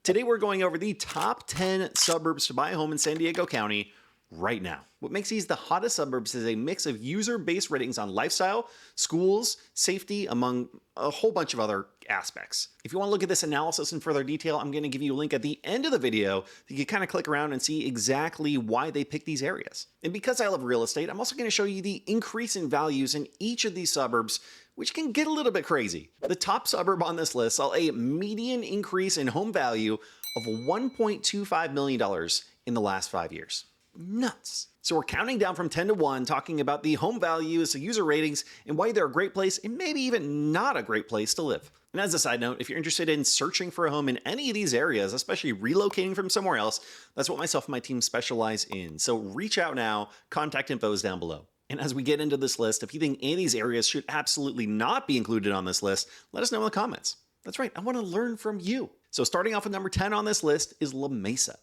Today we're going over the top 10 suburbs to buy a home in San Diego County right now. What makes these the hottest suburbs is a mix of user-based ratings on lifestyle, schools, safety, among a whole bunch of other aspects. If you want to look at this analysis in further detail, I'm going to give you a link at the end of the video that you can kind of click around and see exactly why they pick these areas. And because I love real estate, I'm also going to show you the increase in values in each of these suburbs, which can get a little bit crazy. The top suburb on this list saw a median increase in home value of $1.25 million in the last 5 years. Nuts. So we're counting down from 10 to 1, talking about the home values, the user ratings, and why they're a great place and maybe even not a great place to live. And as a side note, if you're interested in searching for a home in any of these areas, especially relocating from somewhere else, that's what myself and my team specialize in. So reach out now, contact info is down below. And as we get into this list, if you think any of these areas should absolutely not be included on this list, let us know in the comments. That's right, I want to learn from you. So starting off with number 10 on this list is La Mesa.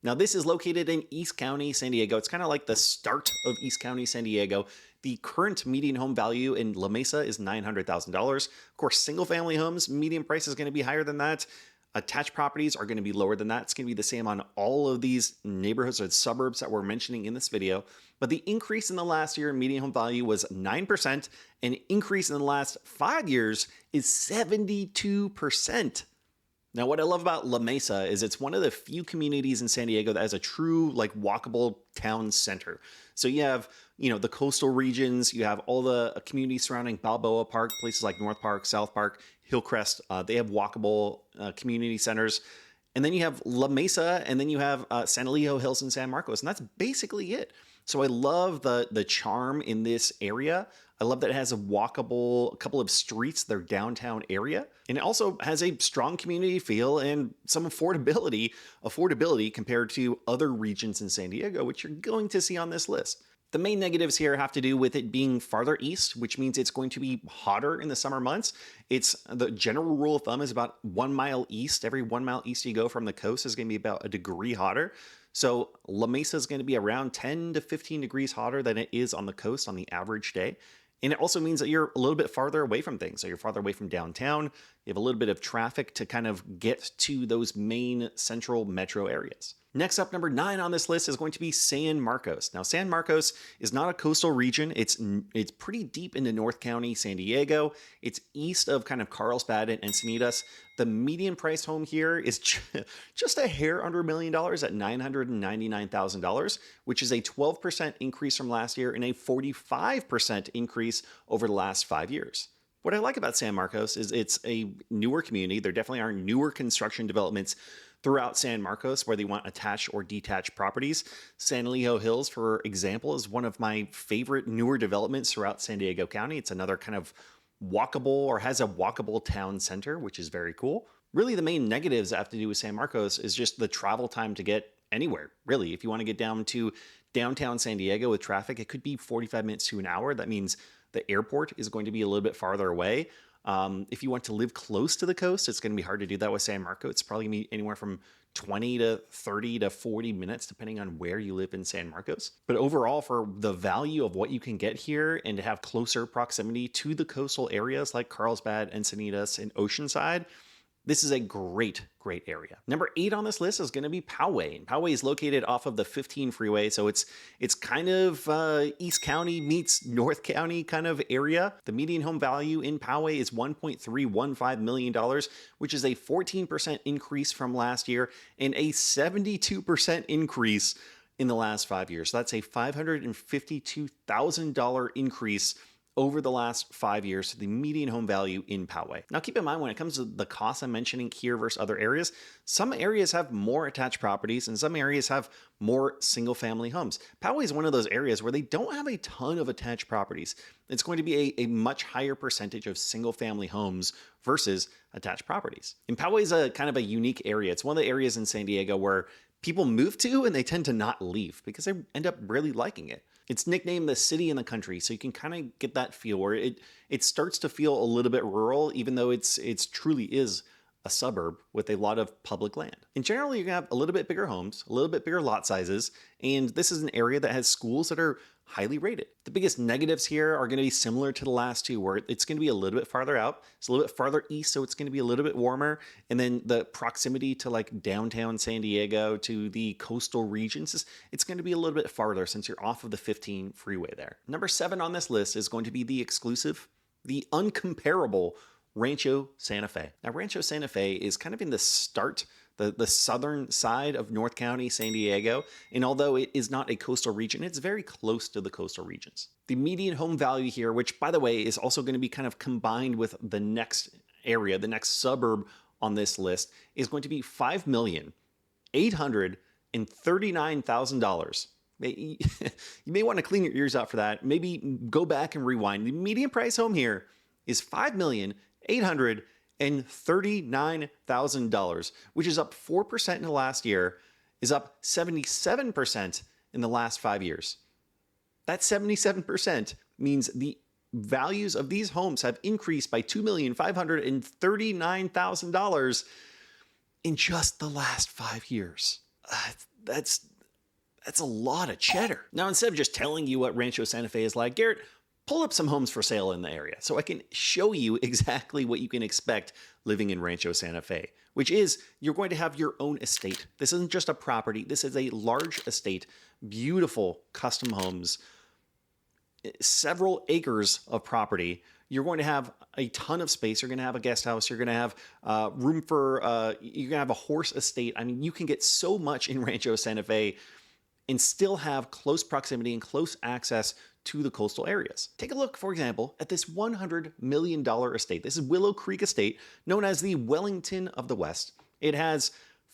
Now, this is located in East County, San Diego. It's kind of like the start of East County, San Diego. The current median home value in La Mesa is $900,000. Of course, single-family homes, median price is going to be higher than that. Attached properties are going to be lower than that. It's going to be the same on all of these neighborhoods or suburbs that we're mentioning in this video. But the increase in the last year in median home value was 9%. An increase in the last 5 years is 72%. Now, what I love about La Mesa is it's one of the few communities in San Diego that has a true, like, walkable town center. So you have, the coastal regions, you have all the communities surrounding Balboa Park, places like North Park, South Park, Hillcrest. They have walkable community centers. And then you have La Mesa, and then you have San Elijo Hills and San Marcos, and that's basically it. So I love the charm in this area. I love that it has a couple of streets, their downtown area. And it also has a strong community feel and some affordability compared to other regions in San Diego, which you're going to see on this list. The main negatives here have to do with it being farther east, which means it's going to be hotter in the summer months. The general rule of thumb is about 1 mile east. Every 1 mile east you go from the coast is going to be about a degree hotter. So La Mesa is going to be around 10 to 15 degrees hotter than it is on the coast on the average day. And it also means that you're a little bit farther away from things. So you're farther away from downtown. You have a little bit of traffic to kind of get to those main central metro areas. Next up, number 9 on this list is going to be San Marcos. Now, San Marcos is not a coastal region. It's pretty deep into North County, San Diego. It's east of kind of Carlsbad and Encinitas. The median price home here is just a hair under $1 million at $999,000, which is a 12% increase from last year and a 45% increase over the last 5 years. What I like about San Marcos is it's a newer community. There definitely are newer construction developments throughout San Marcos where they want attached or detached properties. San Elijo Hills, for example, is one of my favorite newer developments throughout San Diego County. It's another kind of walkable or has a walkable town center, which is very cool. Really, the main negatives that have to do with San Marcos is just the travel time to get anywhere. Really, if you want to get down to downtown San Diego with traffic, it could be 45 minutes to an hour. That means the airport is going to be a little bit farther away. If you want to live close to the coast, it's going to be hard to do that with San Marcos. It's probably going to be anywhere from 20 to 30 to 40 minutes, depending on where you live in San Marcos. But overall, for the value of what you can get here and to have closer proximity to the coastal areas like Carlsbad, Encinitas, and Oceanside, this is a great area. Number 8 on this list is going to be Poway. And Poway is located off of the 15 freeway, so it's kind of East County meets North County kind of area. The median home value in Poway is $1.315 million, which is a 14% increase from last year and a 72% increase in the last 5 years. So that's a $552,000 increase over the last 5 years to the median home value in Poway. Now, keep in mind, when it comes to the costs I'm mentioning here versus other areas, some areas have more attached properties and some areas have more single-family homes. Poway is one of those areas where they don't have a ton of attached properties. It's going to be a much higher percentage of single-family homes versus attached properties. And Poway is a kind of a unique area. It's one of the areas in San Diego where people move to and they tend to not leave because they end up really liking it. It's nicknamed the city in the country, so you can kind of get that feel where it starts to feel a little bit rural, even though it's truly is a suburb with a lot of public land. And generally, you're gonna have a little bit bigger homes, a little bit bigger lot sizes, and this is an area that has schools that are highly rated. The biggest negatives here are going to be similar to the last two, where it's going to be a little bit farther out. It's a little bit farther east, so it's going to be a little bit warmer. And then the proximity to like downtown San Diego, to the coastal regions, it's going to be a little bit farther since you're off of the 15 freeway there. Number 7 on this list is going to be the exclusive, the uncomparable Rancho Santa Fe. Now, Rancho Santa Fe is kind of in the start, the southern side of North County, San Diego, and although it is not a coastal region, it's very close to the coastal regions. The median home value here, which by the way is also going to be kind of combined with the next area, the next suburb on this list, is going to be $5,839,000. You may want to clean your ears out for that. Maybe go back and rewind. The median price home here is $5,839,000, which is up 4% in the last year, is up 77% in the last 5 years. That 77% means the values of these homes have increased by $2,539,000 in just the last 5 years. That's a lot of cheddar. Now, instead of just telling you what Rancho Santa Fe is like, Garrett, pull up some homes for sale in the area so I can show you exactly what you can expect living in Rancho Santa Fe, which is you're going to have your own estate. This isn't just a property. This is a large estate, beautiful custom homes, several acres of property. You're going to have a ton of space. You're going to have a guest house. You're going to have room for, you're going to have a horse estate. I mean, you can get so much in Rancho Santa Fe and still have close proximity and close access to the coastal areas. Take a look, for example, at this $100 million estate. This is Willow Creek Estate, known as the Wellington of the West. It has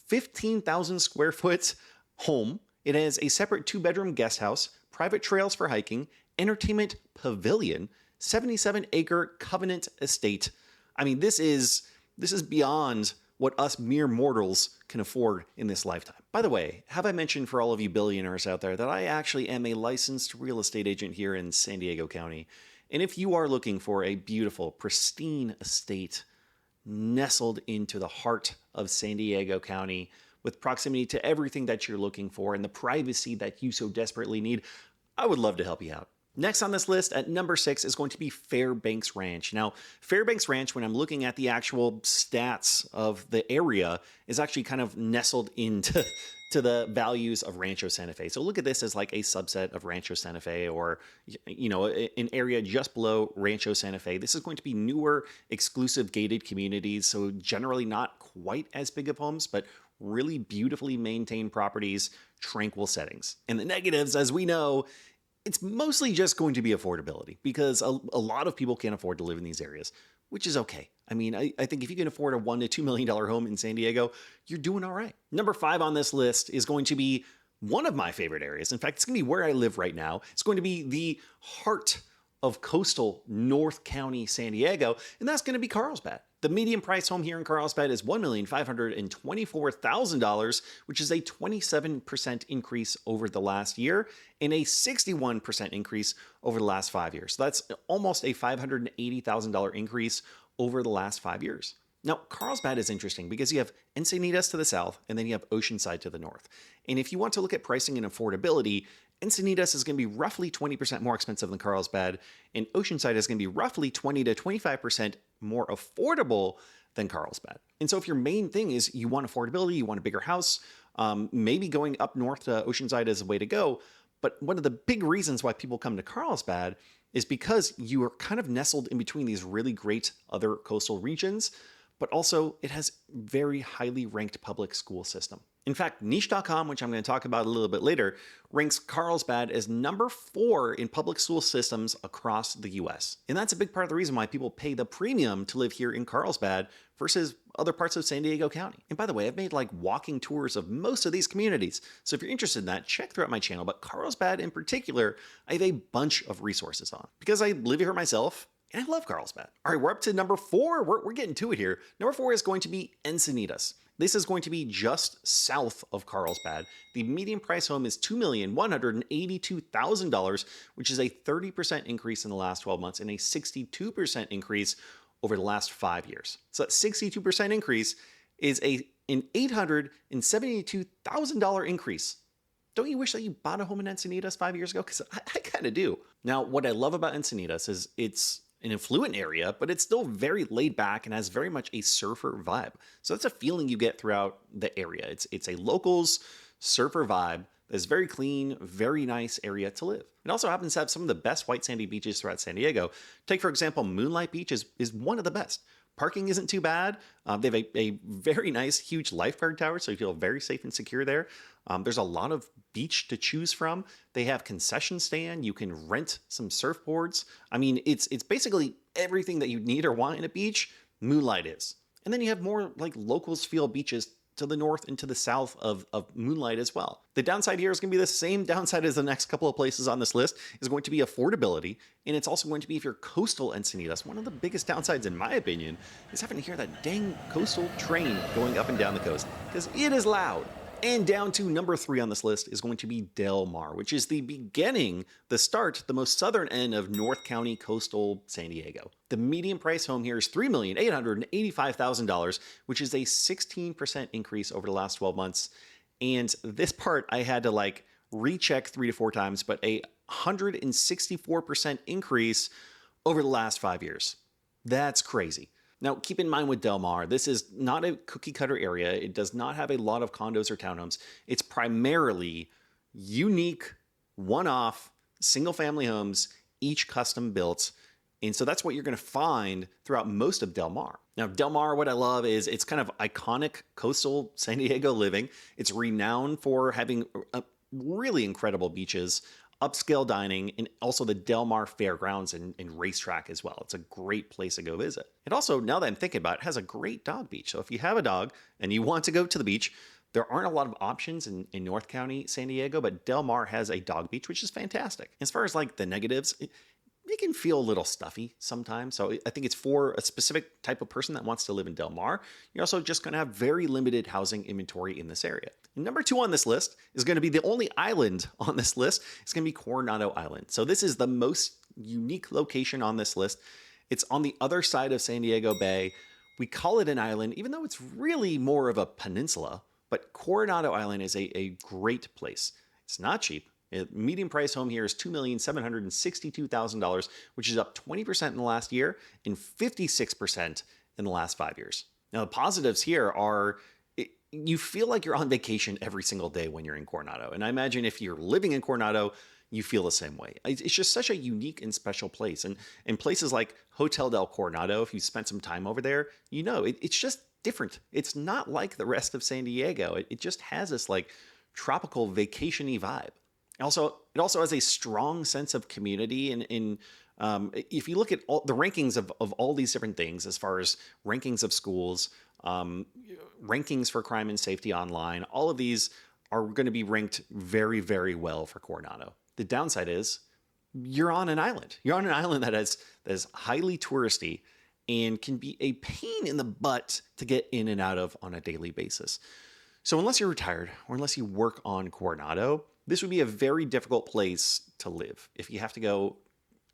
15,000 square foot home. It has a separate 2-bedroom guest house, private trails for hiking, entertainment pavilion, 77-acre covenant estate. I mean, this is beyond what us mere mortals can afford in this lifetime. By the way, have I mentioned for all of you billionaires out there that I actually am a licensed real estate agent here in San Diego County? And if you are looking for a beautiful, pristine estate nestled into the heart of San Diego County with proximity to everything that you're looking for and the privacy that you so desperately need, I would love to help you out. Next on this list at number 6 is going to be Fairbanks Ranch. Now, Fairbanks Ranch, when I'm looking at the actual stats of the area, is actually kind of nestled into the values of Rancho Santa Fe. So look at this as like a subset of Rancho Santa Fe, or, you know, an area just below Rancho Santa Fe. This is going to be newer, exclusive gated communities. So generally not quite as big of homes, but really beautifully maintained properties, tranquil settings. And the negatives, as we know, it's mostly just going to be affordability, because a lot of people can't afford to live in these areas, which is okay. I mean, I think if you can afford a $1 to $2 million home in San Diego, you're doing all right. Number 5 on this list is going to be one of my favorite areas. In fact, it's going to be where I live right now. It's going to be the heart of coastal North County, San Diego, and that's going to be Carlsbad. The median price home here in Carlsbad is $1,524,000, which is a 27% increase over the last year and a 61% increase over the last 5 years. So that's almost a $580,000 increase over the last 5 years. Now, Carlsbad is interesting because you have Encinitas to the south and then you have Oceanside to the north. And if you want to look at pricing and affordability, Encinitas is going to be roughly 20% more expensive than Carlsbad, and Oceanside is going to be roughly 20 to 25% more affordable than Carlsbad. And so if your main thing is you want affordability, you want a bigger house, maybe going up north to Oceanside is the way to go. But one of the big reasons why people come to Carlsbad is because you are kind of nestled in between these really great other coastal regions, but also it has very highly ranked public school system. In fact, niche.com, which I'm going to talk about a little bit later, ranks Carlsbad as number 4 in public school systems across the US. And that's a big part of the reason why people pay the premium to live here in Carlsbad versus other parts of San Diego County. And by the way, I've made like walking tours of most of these communities. So if you're interested in that, check throughout my channel. But Carlsbad in particular, I have a bunch of resources on because I live here myself. And I love Carlsbad. All right, we're up to number 4. We're getting to it here. Number 4 is going to be Encinitas. This is going to be just south of Carlsbad. The median price home is $2,182,000, which is a 30% increase in the last 12 months and a 62% increase over the last 5 years. So that 62% increase is an $872,000 increase Don't you wish that you bought a home in Encinitas 5 years ago? Because I kind of do. Now, what I love about Encinitas is it's an affluent area, but it's still very laid back and has very much a surfer vibe. So that's a feeling you get throughout the area. It's a locals surfer vibe that's very clean, very nice area to live. It also happens to have some of the best white sandy beaches throughout San Diego. Take, for example, Moonlight Beach is one of the best. Parking isn't too bad. They have a very nice, huge lifeguard tower, so you feel very safe and secure there. There's a lot of beach to choose from. They have concession stand. You can rent some surfboards. I mean, it's basically everything that you need or want in a beach, Moonlight is. And then you have more like locals feel beaches to the north and to the south of Moonlight as well. The downside here is going to be the same downside as the next couple of places on this list, is going to be affordability. And it's also going to be, if you're coastal Encinitas, one of the biggest downsides, in my opinion, is having to hear that dang coastal train going up and down the coast, because it is loud. And down to number 3 on this list is going to be Del Mar, which is the beginning, the start, the most southern end of North County coastal San Diego. The median price home here is $3,885,000, which is a 16% increase over the last 12 months. And this part I had to recheck 3 to 4 times, but a 164% increase over the last 5 years. That's crazy. Now, keep in mind with Del Mar, this is not a cookie cutter area. It does not have a lot of condos or townhomes. It's primarily unique, one-off, single-family homes, each custom built. And so that's what you're going to find throughout most of Del Mar. Now, Del Mar, what I love is it's kind of iconic coastal San Diego living. It's renowned for having really incredible beaches, upscale dining, and also the Del Mar Fairgrounds and racetrack as well. It's a great place to go visit. It also, now that I'm thinking about it, has a great dog beach. So if you have a dog and you want to go to the beach, there aren't a lot of options in North County, San Diego, but Del Mar has a dog beach, which is fantastic. As far as the negatives, it can feel a little stuffy sometimes. So I think it's for a specific type of person that wants to live in Del Mar. You're also just going to have very limited housing inventory in this area. And number 2 on this list is going to be the only island on this list. It's going to be Coronado Island. So this is the most unique location on this list. It's on the other side of San Diego Bay. We call it an island, even though it's really more of a peninsula. But Coronado Island is a great place. It's not cheap. Median price home here is $2,762,000, which is up 20% in the last year and 56% in the last 5 years. Now, the positives here are you feel like you're on vacation every single day when you're in Coronado. And I imagine if you're living in Coronado, you feel the same way. It's just such a unique and special place. And in places like Hotel del Coronado, if you spent some time over there, it's just different. It's not like the rest of San Diego. It just has this tropical vacation-y vibe. It also has a strong sense of community. And if you look at all the rankings of all these different things, as far as rankings of schools, rankings for crime and safety online, all of these are going to be ranked very, very well for Coronado. The downside is you're on an island. You're on an island that is highly touristy and can be a pain in the butt to get in and out of on a daily basis. So unless you're retired or unless you work on Coronado, this would be a very difficult place to live. If you have to go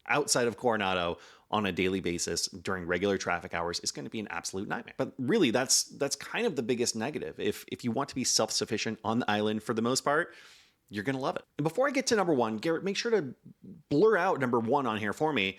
outside of Coronado on a daily basis during regular traffic hours, it's going to be an absolute nightmare. But really, that's kind of the biggest negative. If you want to be self-sufficient on the island for the most part, you're going to love it. And before I get to number 1, Garrett, make sure to blur out number 1 on here for me.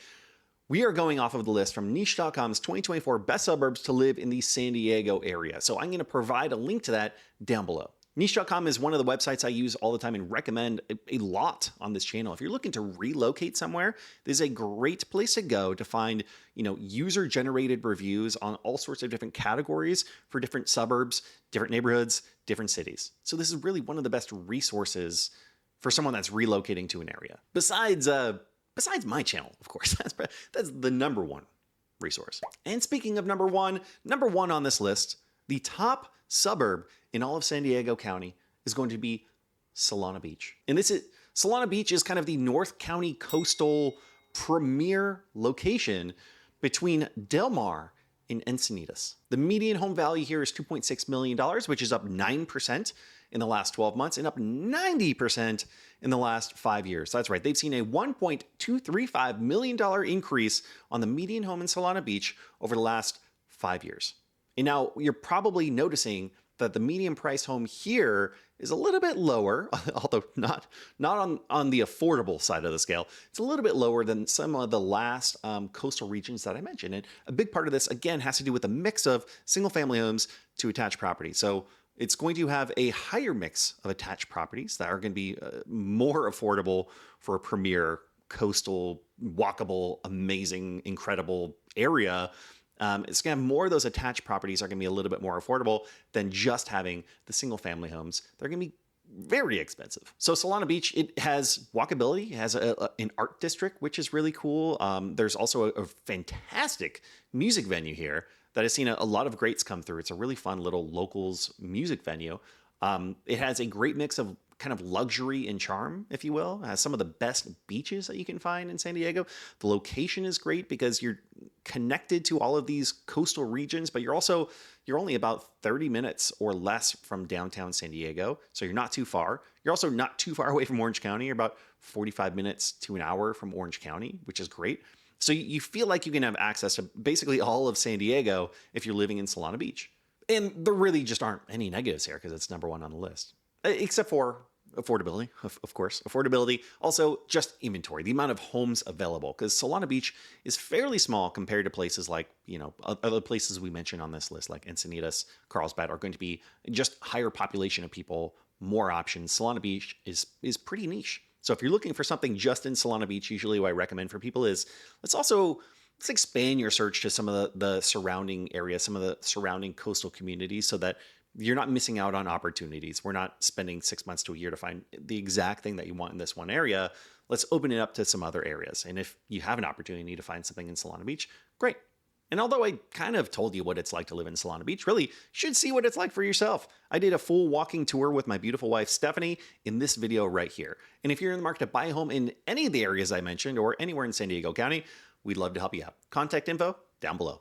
We are going off of the list from Niche.com's 2024 Best Suburbs to Live in the San Diego Area. So I'm going to provide a link to that down below. Niche.com is one of the websites I use all the time and recommend a lot on this channel. If you're looking to relocate somewhere, this is a great place to go to find, user-generated reviews on all sorts of different categories for different suburbs, different neighborhoods, different cities. So this is really one of the best resources for someone that's relocating to an area. Besides my channel, of course. That's the number 1 resource. And speaking of number 1 on this list, the top suburb in all of San Diego County is going to be Solana Beach. And Solana Beach is kind of the North County coastal premier location between Del Mar and Encinitas. The median home value here is $2.6 million, which is up 9% in the last 12 months and up 90% in the last 5 years. That's right. They've seen a $1.235 million increase on the median home in Solana Beach over the last 5 years. And now you're probably noticing that the median price home here is a little bit lower, although not on the affordable side of the scale. It's a little bit lower than some of the last coastal regions that I mentioned. And a big part of this, again, has to do with a mix of single family homes to attached properties. So it's going to have a higher mix of attached properties that are going to be more affordable for a premier coastal, walkable, amazing, incredible area. It's going to have more of those attached properties are going to be a little bit more affordable than just having the single family homes. They're going to be very expensive. So Solana Beach, it has walkability. It has an art district, which is really cool. There's also a fantastic music venue here that has seen a lot of greats come through. It's a really fun little locals music venue. It has a great mix of kind of luxury and charm, if you will. It has some of the best beaches that you can find in San Diego. The location is great because you're connected to all of these coastal regions, but you're only about 30 minutes or less from downtown San Diego. So you're not too far. You're also not too far away from Orange County. You're about 45 minutes to an hour from Orange County, which is great. So you feel like you can have access to basically all of San Diego if you're living in Solana Beach. And there really just aren't any negatives here because it's number one on the list. Except for affordability, of course. Affordability, also just inventory, the amount of homes available, because Solana Beach is fairly small compared to places like, other places we mentioned on this list, like Encinitas, Carlsbad, are going to be just higher population of people, more options. Solana Beach is pretty niche. So if you're looking for something just in Solana Beach, usually what I recommend for people is let's expand your search to some of the surrounding areas, some of the surrounding coastal communities, so that you're not missing out on opportunities. We're not spending 6 months to a year to find the exact thing that you want in this one area. Let's open it up to some other areas. And if you have an opportunity to find something in Solana Beach, great. And although I kind of told you what it's like to live in Solana Beach, really, you should see what it's like for yourself. I did a full walking tour with my beautiful wife, Stephanie, in this video right here. And if you're in the market to buy a home in any of the areas I mentioned or anywhere in San Diego County, we'd love to help you out. Contact info down below.